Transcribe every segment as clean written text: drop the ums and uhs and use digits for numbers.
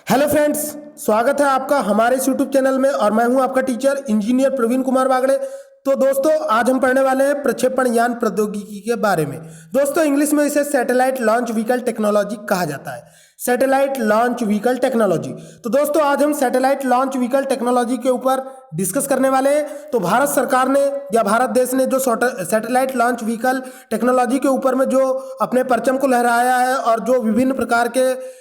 Hello friends, स्वागत है आपका हमारे इस यूट्यूब चैनल में और मैं हूं आपका टीचर इंजीनियर प्रवीण कुमार बागड़े। तो दोस्तों, आज हम पढ़ने वाले हैं प्रक्षेपण यान प्रौद्योगिकी के बारे में। दोस्तों, इंग्लिश में इसे सैटेलाइट लॉन्च व्हीकल टेक्नोलॉजी कहा जाता है। Satellite launch vehicle technology. तो दोस्तों, आज हम सैटेलाइट लॉन्च व्हीकल टेक्नोलॉजी के ऊपर डिस्कस करने वाले हैं। तो भारत सरकार ने या भारत देश ने जो सैटेलाइट लॉन्च व्हीकल टेक्नोलॉजी के ऊपर में जो अपने परचम को लहराया है और जो विभिन्न प्रकार के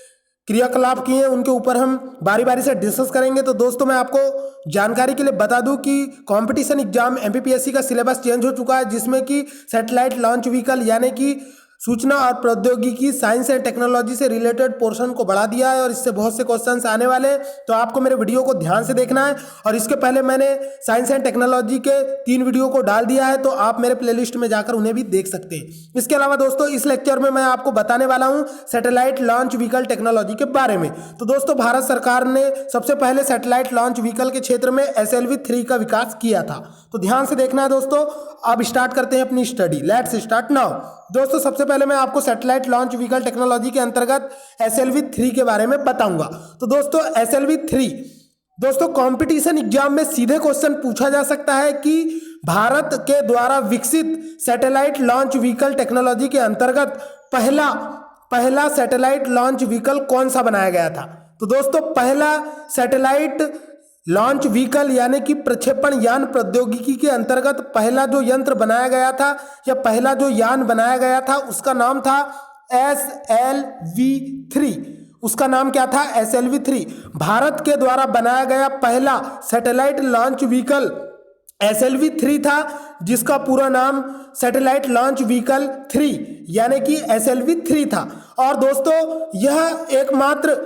क्रियाकलाप किए हैं, उनके ऊपर हम बारी बारी से डिस्कस करेंगे। तो दोस्तों, मैं आपको जानकारी के लिए बता दूं कि कंपटीशन एग्जाम एमपीपीएससी का सिलेबस चेंज हो चुका है, जिसमें कि सैटेलाइट लॉन्च व्हीकल यानी कि सूचना और प्रौद्योगिकी साइंस एंड टेक्नोलॉजी से रिलेटेड पोर्शन को बढ़ा दिया है और इससे बहुत से क्वेश्चंस आने वाले हैं। तो आपको मेरे वीडियो को ध्यान से देखना है। और इसके पहले मैंने साइंस एंड टेक्नोलॉजी के 3 वीडियो को डाल दिया है, तो आप मेरे प्लेलिस्ट में जाकर उन्हें भी देख सकते हैं। इसके अलावा दोस्तों, इस लेक्चर में मैं आपको बताने वाला हूं सैटेलाइट लॉन्च व्हीकल टेक्नोलॉजी के बारे में। तो दोस्तों, भारत सरकार ने सबसे पहले सैटेलाइट लॉन्च व्हीकल के क्षेत्र में SLV-3 का विकास किया था। तो ध्यान से देखना है दोस्तों। अब स्टार्ट करते हैं अपनी स्टडी। Let's start now. दोस्तों, सबसे पहले मैं आपको सैटेलाइट लॉन्च व्हीकल टेक्नोलॉजी के अंतर्गत SLV-3 के बारे में बताऊंगा। तो दोस्तों, SLV-3 दोस्तों कंपटीशन एग्जाम में सीधे क्वेश्चन पूछा जा सकता है कि भारत के द्वारा विकसित सैटेलाइट लॉन्च व्हीकल टेक्नोलॉजी के अंतर्गत पहला सैटेलाइट लॉन्च व्हीकल कौन सा बनाया गया था। तो दोस्तों, पहला सैटेलाइट लॉन्च व्हीकल यानी कि प्रक्षेपण यान प्रौद्योगिकी के अंतर्गत पहला जो यंत्र बनाया गया था या पहला जो यान बनाया गया था, उसका नाम था SLV-3। उसका नाम क्या था? SLV-3। भारत के द्वारा बनाया गया पहला सैटेलाइट लॉन्च व्हीकल SLV-3 था, जिसका पूरा नाम सैटेलाइट लॉन्च व्हीकल 3 यानी कि SLV-3 था। और दोस्तों, यह एकमात्र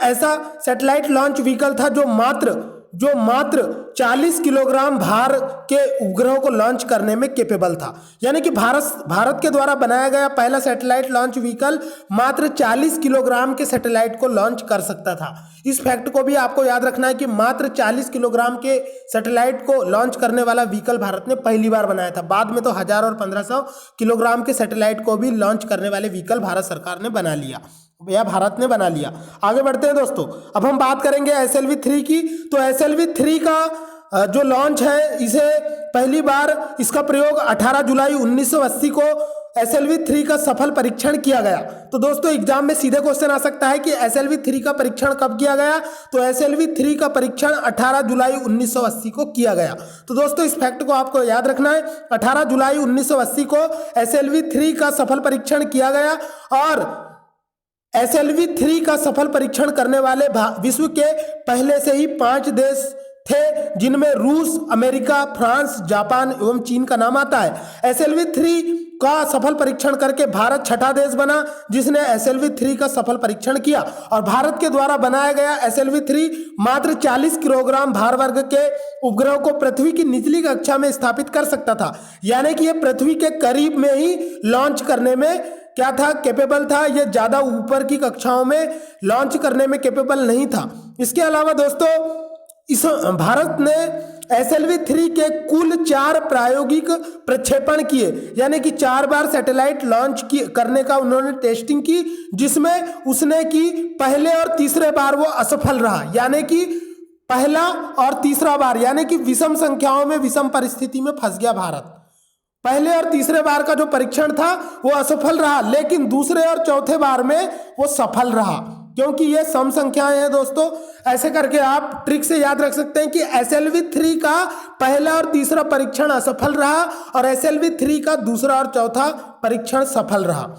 ऐसा सैटेलाइट लॉन्च व्हीकल था जो मात्र 40 किलोग्राम भार के उपग्रहों को लॉन्च करने में कैपेबल था। यानी कि भारत के द्वारा बनाया गया पहला सैटेलाइट लॉन्च व्हीकल मात्र 40 किलोग्राम के सैटेलाइट को लॉन्च कर सकता था। इस फैक्ट को भी आपको याद रखना है कि मात्र 40 किलोग्राम के सैटेलाइट को लॉन्च करने वाला व्हीकल भारत ने पहली बार बनाया था। बाद में तो 1000 और 1500 किलोग्राम के सैटेलाइट को भी लॉन्च करने वाले व्हीकल भारत सरकार ने बना लिया या भारत ने बना लिया। आगे बढ़ते हैं दोस्तों। अब हम बात करेंगे SLV-3 की। तो SLV-3 का जो लॉन्च है, इसे पहली बार इसका प्रयोग 18 जुलाई 1980 को SLV-3 का सफल परीक्षण किया गया। तो दोस्तों, एग्जाम में सीधे क्वेश्चन आ सकता है कि SLV-3 का परीक्षण कब किया गया। तो SLV-3 का परीक्षण 18 जुलाई 1980 को किया गया। तो दोस्तों, इस फैक्ट को आपको याद रखना है। 18 जुलाई 1980 को SLV-3 का सफल परीक्षण किया गया। और SLV-3 का सफल परीक्षण करने वाले विश्व के पहले से ही 5 देश थे, जिनमें रूस, अमेरिका, फ्रांस, जापान एवं चीन का नाम आता है। SLV-3 का सफल परीक्षण करके भारत 6ठा देश बना जिसने SLV-3 का सफल परीक्षण किया। और भारत के द्वारा बनाया गया SLV-3 मात्र 40 किलोग्राम भार वर्ग के उपग्रह को पृथ्वी की निचली कक्षा में स्थापित कर सकता था। यानी कि यह पृथ्वी के करीब में ही लॉन्च करने में क्या था? कैपेबल था। यह ज्यादा ऊपर की कक्षाओं में लॉन्च करने में कैपेबल नहीं था। इसके अलावा दोस्तों, इस भारत ने SLV-3 के कुल 4 प्रायोगिक प्रक्षेपण किए, यानी कि 4 बार सैटेलाइट लॉन्च करने का उन्होंने टेस्टिंग की, जिसमें उसने की पहले और तीसरे बार वो असफल रहा। यानी कि पहला और तीसरा बार यानी कि विषम संख्याओं में विषम परिस्थिति में फंस गया भारत। पहले और तीसरे बार का जो परीक्षण था वो असफल रहा, लेकिन दूसरे और चौथे बार में वो सफल रहा, क्योंकि ये सम संख्याएं हैं दोस्तों। ऐसे करके आप ट्रिक से याद रख सकते हैं कि SLV-3 का पहला और तीसरा परीक्षण असफल रहा और SLV-3 का दूसरा और चौथा परीक्षण सफल रहा।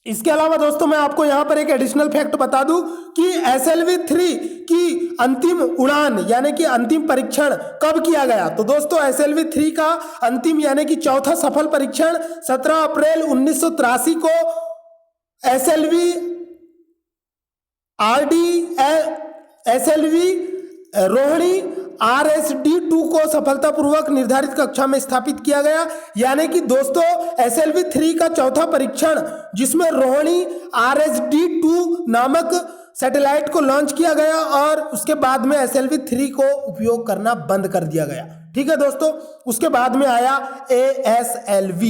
इसके अलावा दोस्तों, मैं आपको यहां पर एक एडिशनल फैक्ट बता दूं कि SLV-3 की अंतिम उड़ान यानी कि अंतिम परीक्षण कब किया गया। तो दोस्तों, SLV-3 का अंतिम यानी कि चौथा सफल परीक्षण 17 अप्रैल 1983 को SLV रोहिणी RSD-2 को सफलतापूर्वक निर्धारित कक्षा में स्थापित किया गया। यानी कि दोस्तों, SLV-3 का चौथा परीक्षण, जिसमें रोहिणी RSD-2 नामक सैटेलाइट को लॉन्च किया गया और उसके बाद में SLV-3 को उपयोग करना बंद कर दिया गया। ठीक है दोस्तों। उसके बाद में आया ASLV।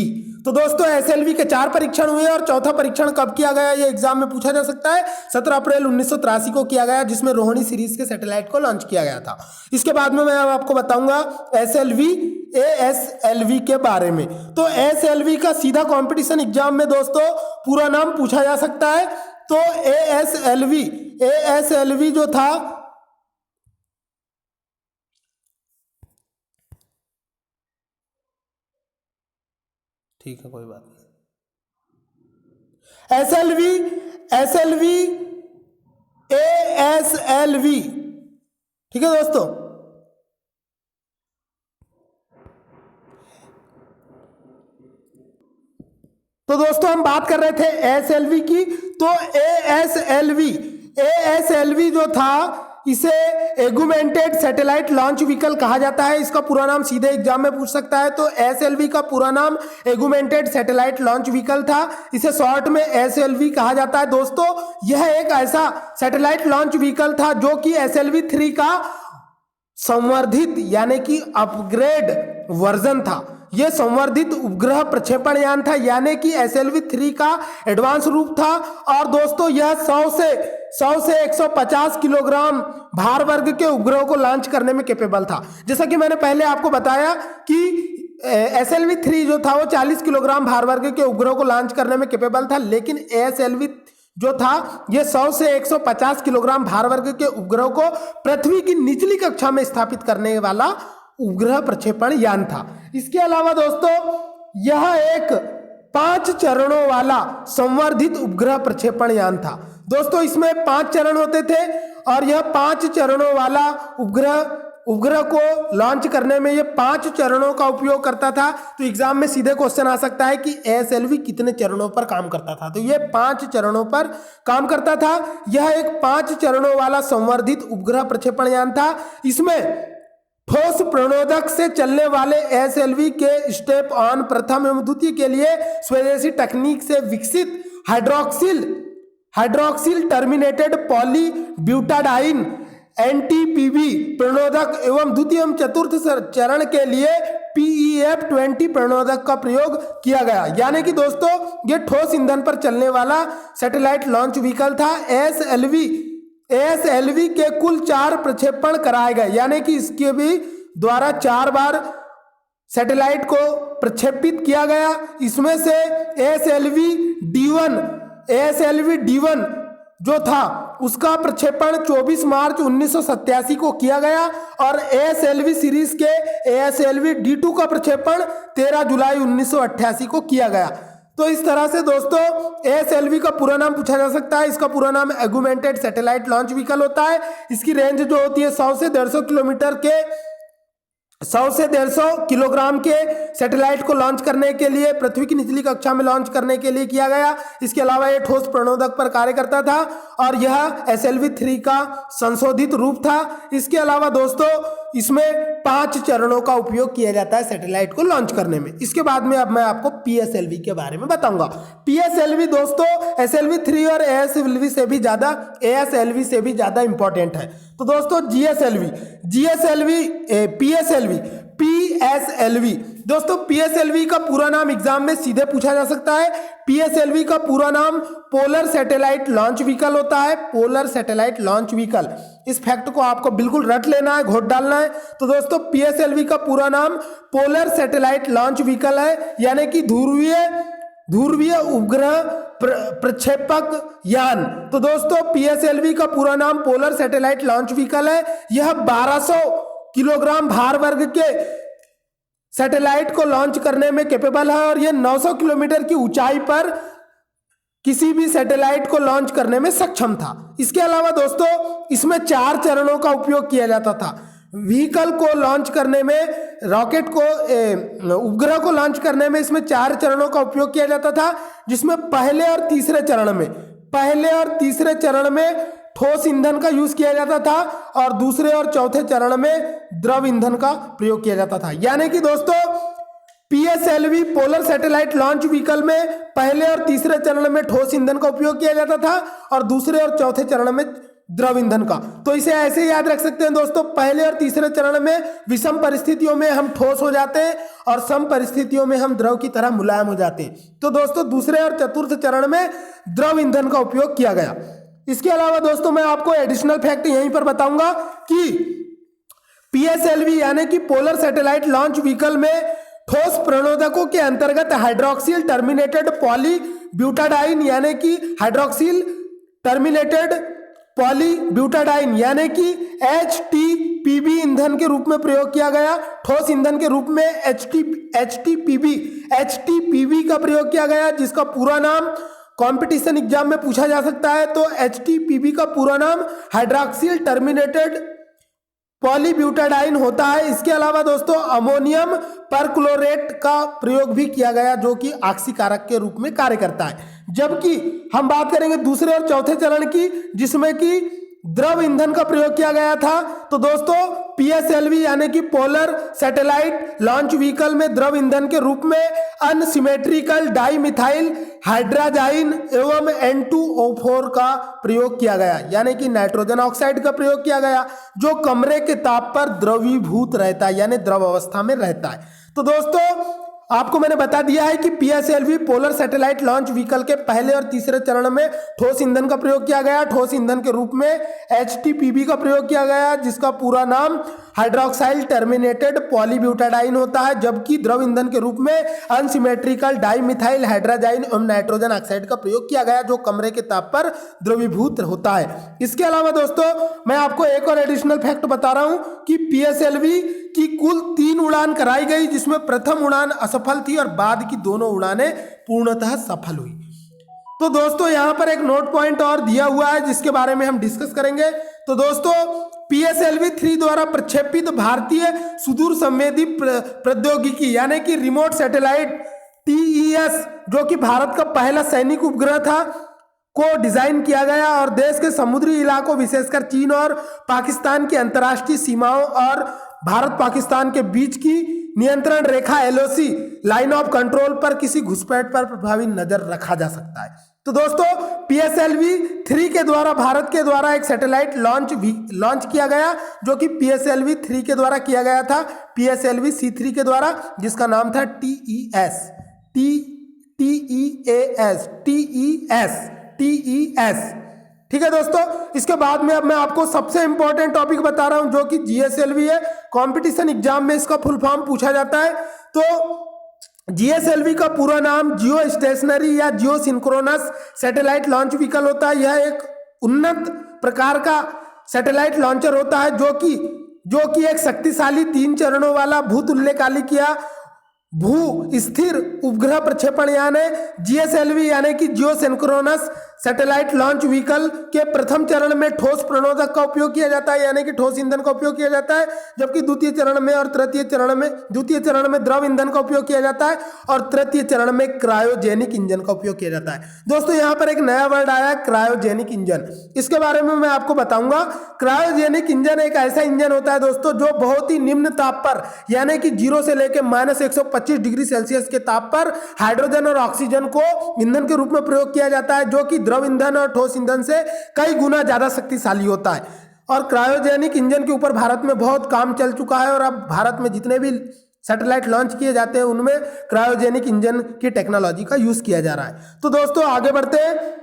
तो दोस्तों एसएलवी के 4 परीक्षण हुए और चौथा परीक्षण कब किया गया ये एग्जाम में पूछा जा सकता है। 17 अप्रैल 1983 को किया गया, जिसमें रोहिणी सीरीज के सैटेलाइट को लॉन्च किया गया था। इसके बाद में मैं आपको बताऊंगा एसएलवी एएसएलवी के बारे में। तो एसएलवी का सीधा कंपटीशन एग्जाम में दोस्तों पूरा नाम पूछा जा सकता है। तो एएसएलवी जो था, ठीक है कोई बात नहीं, एसएलवी एएसएलवी, ठीक है दोस्तों। तो दोस्तों हम बात कर रहे थे एएसएलवी की। तो एएसएलवी जो था इसे एगुमेंटेड सैटेलाइट लॉन्च व्हीकल कहा जाता है। इसका पूरा नाम सीधे एग्जाम में पूछ सकता है। तो एएसएलवी का पूरा नाम एगुमेंटेड सैटेलाइट लॉन्च व्हीकल था, इसे शॉर्ट में एएसएलवी कहा जाता है। दोस्तों यह एक ऐसा सैटेलाइट लॉन्च व्हीकल था जो कि एसएलवी 3 का संवर्धित यानी कि अपग्रेड वर्जन था। यह संवर्धित उपग्रह प्रक्षेपण यान था, यानी कि एसएलवी 3 का एडवांस रूप था। और दोस्तों यह 100 से 150 किलोग्राम भार वर्ग के उपग्रहों को लॉन्च करने में कैपेबल था। जैसा कि मैंने पहले आपको बताया कि एसएलवी 3 जो था वो 40 किलोग्राम भार वर्ग के उपग्रहों को लॉन्च करने में कैपेबल था, लेकिन एएसएलवी जो था ये 100 से 150 किलोग्राम भार वर्ग के उपग्रह को पृथ्वी की निचली कक्षा में स्थापित करने वाला उपग्रह प्रक्षेपण यान था। इसके अलावा दोस्तों यह एक 5 चरणों वाला संवर्धित उपग्रह प्रक्षेपण यान था। दोस्तों इसमें 5 चरण होते थे और यह 5 चरणों वाला उपग्रह को लॉन्च करने में ये 5 चरणों का उपयोग करता था। तो एग्जाम में सीधे क्वेश्चन आ सकता है कि एएसएलवी कितने चरणों पर काम करता था। तो ये 5 चरणों पर काम करता था। यह एक 5 चरणों वाला संवर्धित उपग्रह प्रक्षेपण यान था। इसमें ठोस प्रणोदक से चलने वाले एएसएलवी के स्टेप ऑन प्रथम एवं द्वितीय के लिए स्वदेशी तकनीक से विकसित हाइड्रोक्सिल टर्मिनेटेड पॉली ब्यूटाडाइन एनटीपीबी प्रणोदक एवं द्वितीय एवं चतुर्थ चरण के लिए PEF-20 प्रणोदक का प्रयोग किया गया। यानी कि दोस्तों ये ठोस ईंधन पर चलने वाला सैटेलाइट लॉन्च व्हीकल था। एएसएलवी के कुल 4 प्रक्षेपण कराए गए, यानी कि इसके भी द्वारा 4 बार सैटेलाइट को प्रक्षेपित किया गया। इसमें से एएसएलवी D1 जो था उसका प्रक्षेपण 24 मार्च 1987 को किया गया और एएसएलवी सीरीज के एएसएलवी D2 का प्रक्षेपण 13 जुलाई 1988 को किया गया। तो इस तरह से दोस्तों एएसएलवी का पूरा नाम पूछा जा सकता है। इसका पूरा नाम एगुमेंटेड सैटेलाइट लॉन्च व्हीकल होता है। इसकी रेंज जो होती है 100 से 150 किलोग्राम के सैटेलाइट को लॉन्च करने के लिए पृथ्वी की निचली कक्षा में लॉन्च करने के लिए किया गया। इसके अलावा यह ठोस प्रणोदक पर कार्य करता था और यह एसएलवी 3 का संशोधित रूप था। इसके अलावा दोस्तों इसमें 5 चरणों का उपयोग किया जाता है सैटेलाइट को लॉन्च करने में। इसके बाद में अब मैं आपको पीएसएलवी के बारे में बताऊंगा। पीएसएलवी दोस्तों एसएलवी 3 और एएसएलवी से भी ज्यादा इंपॉर्टेंट है। तो दोस्तों पीएसएलवी दोस्तों पीएसएलवी का पूरा नाम एग्जाम में सीधे पूछा जा सकता है। पीएसएलवी का पूरा नाम पोलर सैटेलाइट लॉन्च व्हीकल होता है। पोलर सैटेलाइट लॉन्च व्हीकल, इस फैक्ट को आपको बिल्कुल रट लेना है, घोट डालना है। तो दोस्तों पीएसएलवी का पूरा नाम पोलर सैटेलाइट लॉन्च व्हीकल है, यानी कि ध्रुवीय उपग्रह प्रक्षेपक यान। तो दोस्तों पीएसएलवी का पूरा नाम पोलर सैटेलाइट लॉन्च व्हीकल है। यह 1200 किलोग्राम भार वर्ग के सैटेलाइट को लॉन्च करने में कैपेबल है और यह 900 किलोमीटर की ऊंचाई पर किसी भी सैटेलाइट को लॉन्च करने में सक्षम था। इसके अलावा दोस्तों इसमें 4 चरणों का उपयोग किया जाता था। व्हीकल को लॉन्च करने में, रॉकेट को उपग्रह को लॉन्च करने में इसमें 4 चरणों का उपयोग किया जाता था, जिसमें पहले और तीसरे चरण में ठोस ईंधन का यूज किया जाता था और दूसरे और चौथे चरण में द्रव ईंधन का प्रयोग किया जाता था। यानी कि दोस्तों PSLV polar satellite launch vehicle में पहले और तीसरे चरण में ठोस ईंधन का उपयोग किया जाता था और दूसरे और चौथे चरण में द्रव ईंधन का। तो इसे ऐसे याद रख सकते हैं दोस्तों, पहले और तीसरे चरण में विषम परिस्थितियों में हम ठोस हो जाते हैं और सम परिस्थितियों में हम द्रव की तरह मुलायम हो जाते हैं। तो दोस्तों दूसरे और चतुर्थ चरण में द्रव ईंधन का उपयोग किया गया। इसके अलावा दोस्तों मैं आपको एडिशनल फैक्ट यहीं पर बताऊंगा कि पीएसएलवी यानी कि पोलर सैटेलाइट लॉन्च व्हीकल में ठोस प्रणोदकों के अंतर्गत हाइड्रोक्सिल टर्मिनेटेड पॉली ब्यूटाडाइन यानी कि हाइड्रोक्सिल टर्मिनेटेड पॉली ब्यूटाडाइन यानी कि HTPB ईंधन के रूप में प्रयोग किया गया। ठोस ईंधन के रूप में HTPB का प्रयोग किया गया, जिसका पूरा नाम कंपटीशन एग्जाम में पूछा जा सकता है। तो HTPB का पूरा नाम हाइड्रोक्सिल टर्मिनेटेड पॉलीब्यूटाडाइन होता है। इसके अलावा दोस्तों अमोनियम परक्लोरेट का प्रयोग भी किया गया, जो कि ऑक्सीकारक के रूप में कार्य करता है। जबकि हम बात करेंगे दूसरे और चौथे चरण की, जिसमें कि द्रव ईंधन का प्रयोग किया गया था। तो दोस्तों पीएसएलवी यानी कि पोलर सैटेलाइट लॉन्च व्हीकल में द्रव ईंधन के रूप में अनसिमेट्रिकल डाइमिथाइल हाइड्राजाइन एवं N2O4 का प्रयोग किया गया, यानी कि नाइट्रोजन ऑक्साइड का प्रयोग किया गया, जो कमरे के ताप पर द्रवीभूत रहता है, यानी द्रव अवस्था में रहता है। तो दोस्तों आपको मैंने बता दिया है कि PSLV polar satellite launch vehicle के पहले और तीसरे चरण में ठोस ईंधन का प्रयोग किया गया। ठोस ईंधन के रूप में HTPB का प्रयोग किया गया, जिसका पूरा नाम हाइड्रोक्साइल टर्मिनेटेड पॉलीब्यूटाडाइन होता है। जबकि द्रव ईंधन के रूप में अनसिमेट्रिकल डाइमिथाइल हाइड्राजाइन एवं नाइट्रोजन ऑक्साइड का प्रयोग किया गया, जो कमरे के ताप पर द्रवीभूत होता है। इसके अलावा दोस्तों मैं आपको एक और एडिशनल फैक्ट बता रहा हूं कि पीएसएलवी की कुल 3 उड़ान कराई गई, जिसमें प्रथम उड़ान असफल थी और बाद की दोनों उड़ानें पूर्णतः सफल हुई। तो दोस्तों यहां पर एक नोट पॉइंट और दिया हुआ है, जिसके बारे में हम डिस्कस करेंगे। तो दोस्तों पीएसएलवी 3 द्वारा प्रक्षेपित भारतीय सुदूर संवेदी प्रौद्योगिकी यानी कि रिमोट सैटेलाइट TES, जो कि भारत का पहला सैनिक उपग्रह था, को डिजाइन किया गया और देश के समुद्री इलाकों विशेषकर चीन और पाकिस्तान की अंतर्राष्ट्रीय सीमाओं और भारत पाकिस्तान के बीच की नियंत्रण रेखा LOC लाइन ऑफ कंट्रोल पर किसी घुसपैठ पर प्रभावी नजर रखा जा सकता है। तो दोस्तों पीएसएलवी 3 के द्वारा भारत के द्वारा एक सैटेलाइट लॉन्च किया गया, जो कि पीएसएलवी 3 के द्वारा किया गया था, पीएसएलवी C3 के द्वारा, जिसका नाम था TES। ठीक है दोस्तों। इसके बाद में अब मैं आपको सबसे इंपॉर्टेंट टॉपिक बता रहा हूं, जो कि GSLV है। कंपटीशन एग्जाम में इसका फुल फॉर्म पूछा जाता है। तो GSLV का पूरा नाम जियो स्टेशनरी या जियो सिंक्रोनस सैटेलाइट लॉन्च व्हीकल होता है। यह एक उन्नत प्रकार का सैटेलाइट लॉन्चर होता है, जो कि एक शक्तिशाली 3 चरणों वाला भूतुल्यकालिक या भू स्थिर उपग्रह प्रक्षेपण यानी GSLV यानी कि जियो सिंक्रोनस सैटेलाइट लॉन्च व्हीकल के प्रथम चरण में ठोस प्रणोदक का उपयोग किया जाता है, यानी कि ठोस ईंधन का उपयोग किया जाता है। जबकि द्वितीय चरण में द्रव ईंधन का उपयोग किया जाता है और तृतीय चरण में क्रायोजेनिक इंजन का उपयोग किया जाता है। दोस्तों यहाँ पर एक नया वर्ड आया है, क्रायोजेनिक इंजन। इसके बारे में मैं आपको बताऊंगा। क्रायोजेनिक इंजन एक ऐसा इंजन होता है दोस्तों, जो बहुत ही निम्न ताप पर यानी कि 0 से लेकर -125 डिग्री सेल्सियस के ताप पर हाइड्रोजन और ऑक्सीजन को ईंधन के रूप में प्रयोग किया जाता है, जो कि द्रव ईंधन और ठोस ईंधन से कई गुना ज्यादा शक्तिशाली होता है। और क्रायोजेनिक इंजन के ऊपर भारत में बहुत काम चल चुका है और अब भारत में जितने भी सैटेलाइट लॉन्च किए जाते हैं उनमें क्रायोजेनिक इंजन की टेक्नोलॉजी का यूज किया जा रहा है। तो दोस्तों आगे बढ़ते हैं।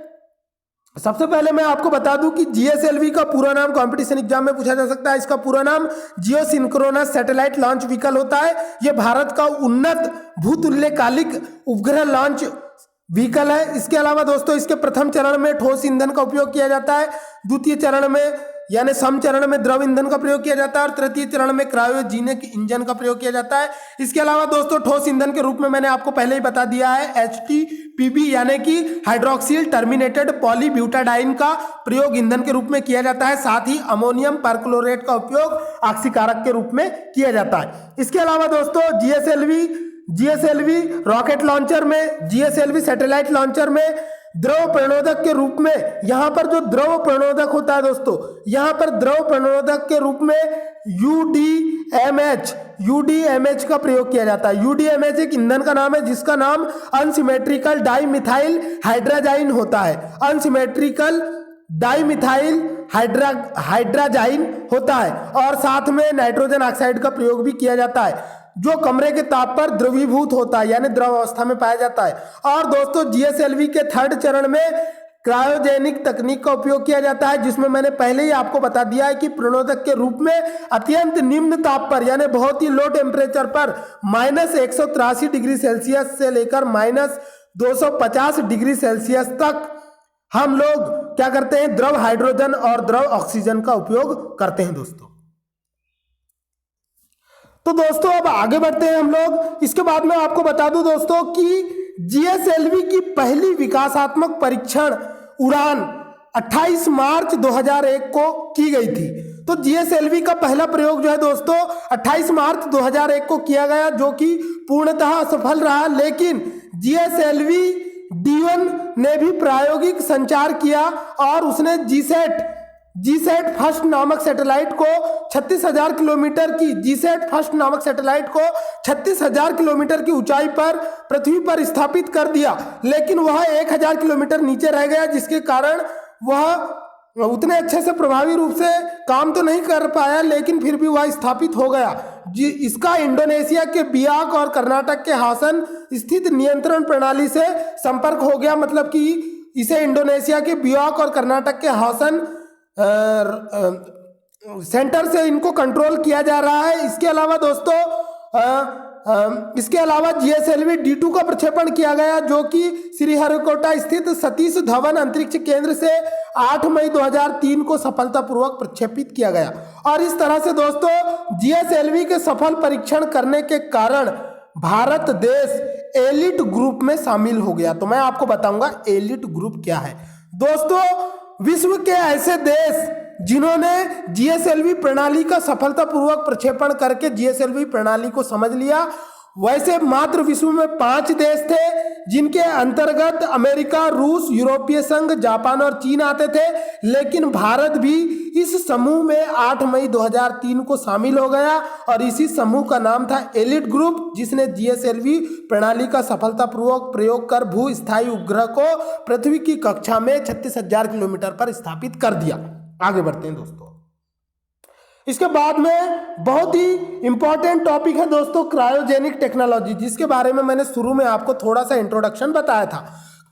सबसे पहले मैं आपको बता दूं कि GSLV का पूरा नाम कंपटीशन एग्जाम में पूछा जा सकता है। इसका पूरा नाम जियो सिंक्रोनस सैटेलाइट लॉन्च व्हीकल होता है। यह भारत का उन्नत भूतुल्यकालिक उपग्रह लॉन्च व्हीकल है। इसके अलावा दोस्तों इसके प्रथम चरण में ठोस ईंधन का उपयोग किया जाता है, द्वितीय चरण में यानी सम चरण में द्रव ईंधन का प्रयोग किया जाता है और तृतीय चरण में क्रायोजेनिक इंजन का प्रयोग किया जाता है। इसके अलावा दोस्तों ठोस ईंधन के रूप में मैंने आपको पहले ही बता दिया है, HTPB यानी कि हाइड्रोक्सिल टर्मिनेटेड पॉलीब्यूटाडाइन का प्रयोग ईंधन के रूप में किया जाता है। साथ ही अमोनियम परक्लोरेट का उपयोग ऑक्सीकारक के रूप में किया जाता है। इसके अलावा दोस्तों GSLV रॉकेट लॉन्चर में, GSLV सैटेलाइट लॉन्चर में द्रव प्रणोदक के रूप में, यहां पर जो द्रव प्रणोदक होता है दोस्तों, यहां पर द्रव प्रणोदक के रूप में UDMH का प्रयोग किया जाता है। UDMH एक ईंधन का नाम है, जिसका नाम अनसिमेट्रिकल डाइमिथाइल हाइड्राजाइन होता है। अनसिमेट्रिकल डाइमिथाइल हाइड्राजाइन होता है और साथ में नाइट्रोजन ऑक्साइड का प्रयोग भी किया जाता है, जो कमरे के ताप पर द्रवीभूत होता है, यानी द्रव अवस्था में पाया जाता है। और दोस्तों जीएसएलवी के थर्ड चरण में क्रायोजेनिक तकनीक का उपयोग किया जाता है, जिसमें मैंने पहले ही आपको बता दिया है कि प्रणोदक के रूप में अत्यंत निम्न ताप पर, यानी बहुत ही लो टेम्परेचर पर -183 डिग्री सेल्सियस से लेकर -250 डिग्री सेल्सियस तक हम लोग क्या करते हैं, द्रव हाइड्रोजन और द्रव ऑक्सीजन का उपयोग करते हैं दोस्तों। तो दोस्तों अब आगे बढ़ते हैं हम लोग। इसके बाद में आपको बता दूं दोस्तों कि जीएसएलवी की पहली विकासात्मक परीक्षण उड़ान 28 मार्च 2001 को की गई थी। तो जीएसएलवी का पहला प्रयोग जो है दोस्तों 28 मार्च 2001 को किया गया, जो कि पूर्णतः असफल रहा, लेकिन जीएसएलवी D1 ने भी प्रायोगिक संचार किया और उसने जीसैट फर्स्ट नामक सैटेलाइट को 36,000 किलोमीटर की की ऊंचाई पर पृथ्वी पर स्थापित कर दिया, लेकिन वह 1000 किलोमीटर नीचे रह गया, जिसके कारण वह उतने अच्छे से प्रभावी रूप से काम तो नहीं कर पाया, लेकिन फिर भी वह स्थापित हो गया। इसका इंडोनेशिया के बियाक और कर्नाटक के हासन स्थित नियंत्रण प्रणाली से संपर्क हो गया, मतलब कि इसे इंडोनेशिया के बियाक और कर्नाटक के हासन सेंटर से इनको कंट्रोल किया जा रहा है। इसके अलावा दोस्तों इसके अलावा जीएसएलवी D2 का प्रक्षेपण किया गया, जो कि श्रीहरिकोटा स्थित सतीश धवन अंतरिक्ष केंद्र से 8 मई 2003 को सफलतापूर्वक प्रक्षेपित किया गया। और इस तरह से दोस्तों जीएसएलवी के सफल परीक्षण करने के कारण भारत देश एलिट ग्रुप में शामिल हो गया। तो मैं आपको बताऊंगा एलिट ग्रुप क्या है। दोस्तों विश्व के ऐसे देश जिन्होंने जीएसएलवी प्रणाली का सफलतापूर्वक प्रक्षेपण करके जीएसएलवी प्रणाली को समझ लिया, वैसे मात्र विश्व में 5 देश थे, जिनके अंतर्गत अमेरिका, रूस, यूरोपीय संघ, जापान और चीन आते थे, लेकिन भारत भी इस समूह में 8 मई 2003 को शामिल हो गया और इसी समूह का नाम था एलिट ग्रुप, जिसने जीएसएलवी प्रणाली का सफलतापूर्वक प्रयोग कर भू स्थायी उपग्रह को पृथ्वी की कक्षा में 36,000 किलोमीटर पर स्थापित कर दिया। आगे बढ़ते हैं दोस्तों। इसके बाद में बहुत ही इंपॉर्टेंट टॉपिक है दोस्तों क्रायोजेनिक टेक्नोलॉजी, जिसके बारे में मैंने शुरू में आपको थोड़ा सा इंट्रोडक्शन बताया था।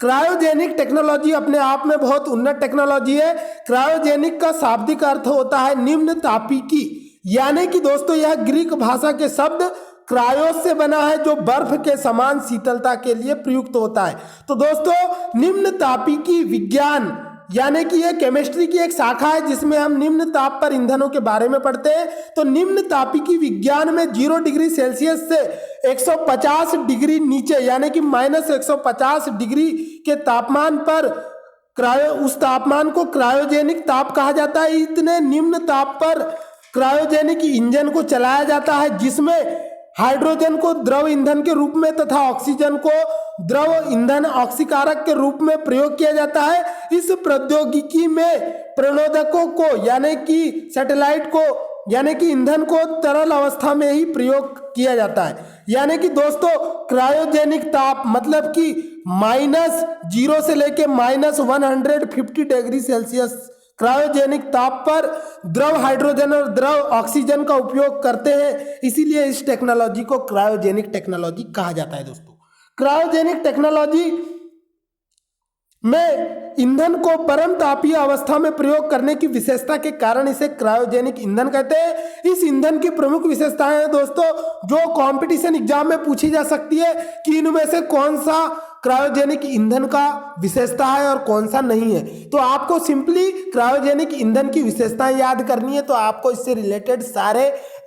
क्रायोजेनिक टेक्नोलॉजी अपने आप में बहुत उन्नत टेक्नोलॉजी है। क्रायोजेनिक का शाब्दिक अर्थ होता है निम्न तापिकी, यानी कि दोस्तों यह ग्रीक भाषा के शब्द क्रायोस से बना है, जो बर्फ के समान शीतलता के लिए प्रयुक्त होता है। तो दोस्तों निम्न तापिकी विज्ञान यानी कि ये केमिस्ट्री की एक शाखा है, जिसमें हम निम्न ताप पर ईंधनों के बारे में पढ़ते हैं। तो निम्न तापिकी विज्ञान में 0 डिग्री सेल्सियस से 150 डिग्री नीचे यानी कि -150 डिग्री के तापमान पर उस तापमान को क्रायोजेनिक ताप कहा जाता है। इतने निम्न ताप पर क्रायोजेनिक इंजन को चलाया जाता है, जिसमें हाइड्रोजन को द्रव ईंधन के रूप में तथा ऑक्सीजन को द्रव ईंधन ऑक्सीकारक के रूप में प्रयोग किया जाता है। इस प्रौद्योगिकी में प्रणोदकों को यानी कि सैटेलाइट को यानी कि ईंधन को तरल अवस्था में ही प्रयोग किया जाता है। यानी कि दोस्तों क्रायोजेनिक ताप मतलब कि -0 से लेके -150 डिग्री सेल्सियस क्रायोजेनिक ताप पर द्रव हाइड्रोजन और द्रव ऑक्सीजन का उपयोग करते हैं, इसीलिए इस टेक्नोलॉजी को क्रायोजेनिक टेक्नोलॉजी कहा जाता है। दोस्तों क्रायोजेनिक टेक्नोलॉजी में ईंधन को परम तापीय अवस्था में प्रयोग करने की विशेषता के कारण इसे क्रायोजेनिक ईंधन कहते हैं। इस ईंधन की प्रमुख विशेषताएं हैं दोस्तों, जो कंपटीशन एग्जाम में पूछी जा सकती है कि इनमें से कौन सा क्रायोजेनिक ईंधन का विशेषता है और कौन सा नहीं है। तो आपको सिंपली क्रायोजेनिक ईंधन की विशेषताएं याद करनी है, तो आपको इससे रिलेटेड सारे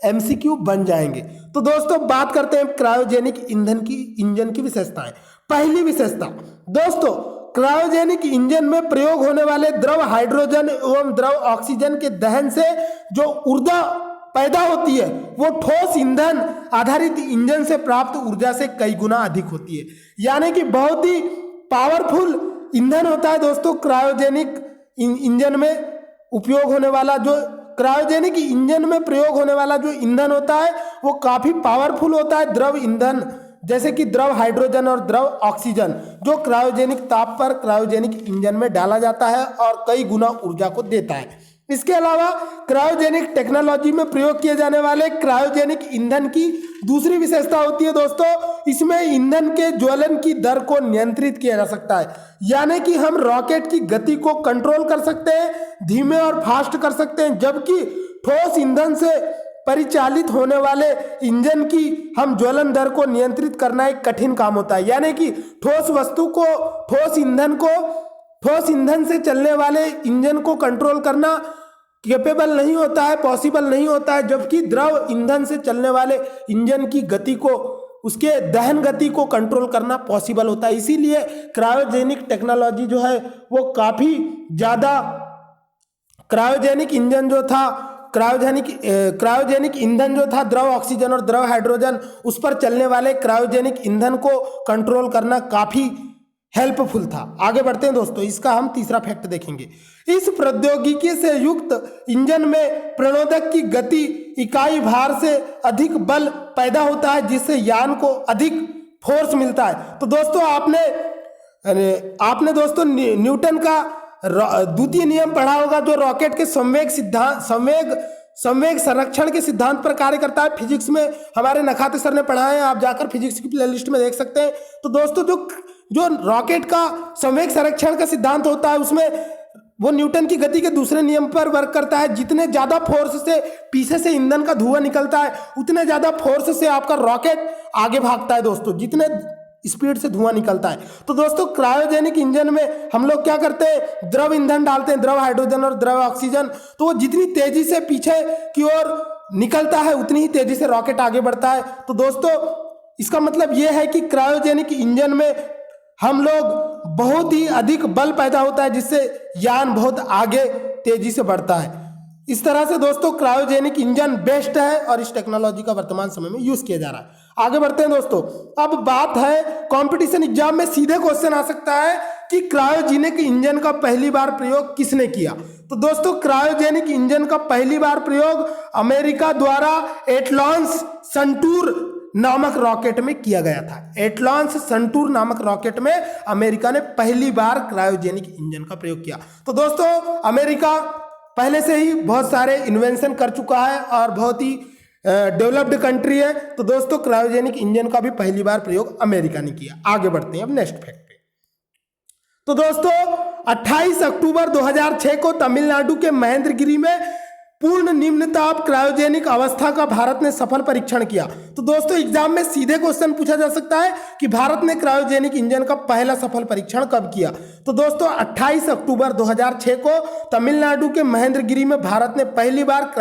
एमसीक्यू बन जाएंगे। तो दोस्तों बात करते हैं क्रायोजेनिक इंजन की विशेषताएं। पहली विशेषता दोस्तों, क्रायोजेनिक इंजन में प्रयोग होने वाले द्रव हाइड्रोजन एवं द्रव ऑक्सीजन के दहन से जो ऊर्जा पैदा होती है वो ठोस ईंधन आधारित इंजन से प्राप्त ऊर्जा से कई गुना अधिक होती है। यानी कि बहुत ही पावरफुल ईंधन होता है दोस्तों क्रायोजेनिक इंजन में उपयोग होने वाला जो क्रायोजेनिक इंजन में प्रयोग होने वाला जो ईंधन होता है वो काफी पावरफुल होता है। द्रव ईंधन जैसे कि द्रव हाइड्रोजन और द्रव ऑक्सीजन जो क्रायोजेनिक ताप पर क्रायोजेनिक इंजन में डाला जाता है और कई गुना ऊर्जा को देता है। इसके अलावा क्रायोजेनिक टेक्नोलॉजी में प्रयोग किए जाने वाले क्रायोजेनिक ईंधन की दूसरी विशेषता होती है दोस्तों, इसमें ईंधन के ज्वलन की दर को नियंत्रित किया जा सकता है। यानी कि हम रॉकेट की गति को कंट्रोल कर सकते हैं, धीमे और फास्ट कर सकते हैं, जबकि ठोस ईंधन से परिचालित होने वाले इंजन की हम ज्वलन दर को नियंत्रित करना एक कठिन काम होता है। यानी कि ठोस वस्तु को, ठोस ईंधन से चलने वाले इंजन को कंट्रोल करना कैपेबल नहीं होता है, पॉसिबल नहीं होता है, जबकि द्रव ईंधन से चलने वाले इंजन की गति को, उसके दहन गति को कंट्रोल करना पॉसिबल होता है। इसीलिए क्रायोजेनिक टेक्नोलॉजी जो है वो काफी ज्यादा, क्रायोजेनिक ईंधन जो था द्रव ऑक्सीजन और द्रव हाइड्रोजन, उस पर चलने वाले क्रायोजेनिक ईंधन को कंट्रोल करना काफी हेल्पफुल था। आगे बढ़ते हैं दोस्तों, इसका हम तीसरा फैक्ट देखेंगे। इस प्रौद्योगिकी से युक्त इंजन में प्रणोदक की गति इकाई भार से अधिक बल पैदा होता है, जिससे यान को अधिक फोर्स मिलता है। तो दोस्तों आपने दोस्तों न्यूटन का द्वितीय नियम पढ़ा होगा, जो रॉकेट के संवेग संरक्षण के सिद्धांत पर कार्य करता है। फिजिक्स में हमारे नखाते सर ने पढ़ा है, आप जाकर फिजिक्स की प्लेलिस्ट में देख सकते हैं। तो दोस्तों जो रॉकेट का संवेग संरक्षण का सिद्धांत होता है, उसमें वो न्यूटन की गति के दूसरे नियम पर वर्क करता है। जितने ज्यादा फोर्स से पीछे से ईंधन का धुआं निकलता है, उतने ज्यादा फोर्स से आपका रॉकेट आगे भागता है दोस्तों, जितने स्पीड से धुआं निकलता है। तो दोस्तों क्रायोजेनिक इंजन में हम लोग क्या करते हैं, द्रव ईंधन डालते हैं, द्रव हाइड्रोजन और द्रव ऑक्सीजन। तो वो जितनी तेजी से पीछे की ओर निकलता है, उतनी ही तेजी से रॉकेट आगे बढ़ता है। तो दोस्तों इसका मतलब यह है कि क्रायोजेनिक इंजन में हम लोग बहुत ही अधिक बल पैदा होता है, जिससे यान बहुत आगे तेजी से बढ़ता है। इस तरह से दोस्तों क्रायोजेनिक इंजन बेस्ट है और इस टेक्नोलॉजी का वर्तमान समय में यूज किया जा रहा है। आगे बढ़ते हैं दोस्तों, अब बात है कंपटीशन एग्जाम में सीधे क्वेश्चन आ सकता है कि क्रायोजेनिक इंजन का पहली बार प्रयोग किसने किया। तो दोस्तों क्रायोजेनिक इंजन का पहली बार प्रयोग अमेरिका द्वारा एटलांस संटूर नामक रॉकेट में किया गया था। एटलांस संटूर नामक रॉकेट में अमेरिका ने पहली बार क्रायोजेनिक इंजन का प्रयोग किया। तो दोस्तों अमेरिका पहले से ही बहुत सारे इन्वेंशन कर चुका है और बहुत ही डेवलप्ड कंट्री है। तो दोस्तों क्रायोजेनिक इंजन का भी पहली बार प्रयोग अमेरिका ने किया। आगे बढ़ते हैं अब नेक्स्ट फैक्ट पे। तो दोस्तों 28 अक्टूबर 2006 को तमिलनाडु के महेंद्रगिरी में पूर्ण निम्न ताप क्रायोजेनिक अवस्था का भारत ने सफल परीक्षण किया। तो दोस्तों एग्जाम में सीधे क्वेश्चन पूछा जा सकता है कि भारत ने क्रायोजेनिक इंजन का पहला सफल परीक्षण कब किया। तो दोस्तों 28 अक्टूबर 2006 को तमिलनाडु के महेंद्रगिरी में भारत ने पहली बार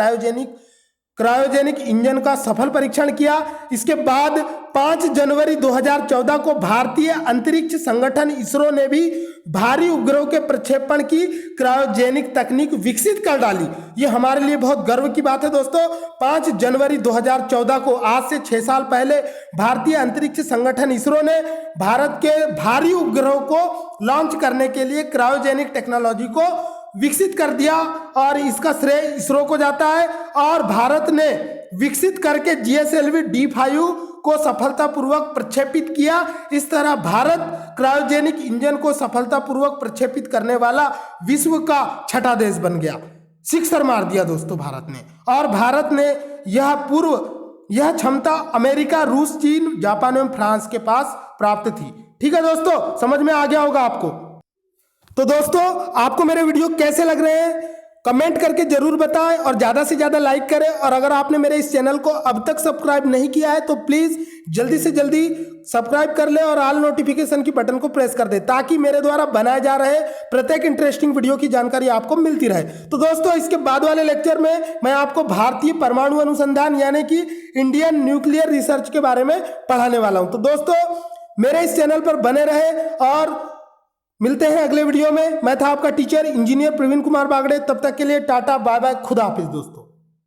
क्रायोजेनिक इंजन का सफल परीक्षण किया। इसके बाद 5 जनवरी 2014 को भारतीय अंतरिक्ष संगठन इसरो ने भी भारी उपग्रहों के प्रक्षेपण की क्रायोजेनिक तकनीक विकसित कर डाली। ये हमारे लिए बहुत गर्व की बात है दोस्तों। 5 जनवरी 2014 को, आज से 6 साल पहले, भारतीय अंतरिक्ष संगठन इसरो ने भारत के भारी उपग्रहों को लॉन्च करने के लिए क्रायोजेनिक टेक्नोलॉजी को विकसित कर दिया और इसका श्रेय इसरो को जाता है। और भारत ने विकसित करके GSLV D5 को सफलतापूर्वक प्रक्षेपित किया। इस तरह भारत क्रायोजेनिक इंजन को सफलतापूर्वक प्रक्षेपित करने वाला विश्व का 6ठा देश बन गया। सिक्सर मार दिया दोस्तों भारत ने। और भारत ने यह क्षमता अमेरिका, रूस, चीन, जापान एवं फ्रांस के पास प्राप्त थी। ठीक है दोस्तों, समझ में आ गया होगा आपको। तो दोस्तों आपको मेरे वीडियो कैसे लग रहे हैं कमेंट करके जरूर बताएं और ज्यादा से ज्यादा लाइक करें। और अगर आपने मेरे इस चैनल को अब तक सब्सक्राइब नहीं किया है तो प्लीज जल्दी से जल्दी सब्सक्राइब कर ले और ऑल नोटिफिकेशन की बटन को प्रेस कर दे, ताकि मेरे द्वारा बनाए जा रहे प्रत्येक इंटरेस्टिंग वीडियो की जानकारी आपको मिलती रहे। तो दोस्तों इसके बाद वाले लेक्चर में मैं आपको भारतीय परमाणु अनुसंधान यानी कि इंडियन न्यूक्लियर रिसर्च के बारे में पढ़ाने वाला हूं। तो दोस्तों मेरे इस चैनल पर बने रहे और मिलते हैं अगले वीडियो में। मैं था आपका टीचर इंजीनियर प्रवीण कुमार बागड़े। तब तक के लिए टाटा, बाय बाय, खुदा हाफिज दोस्तों।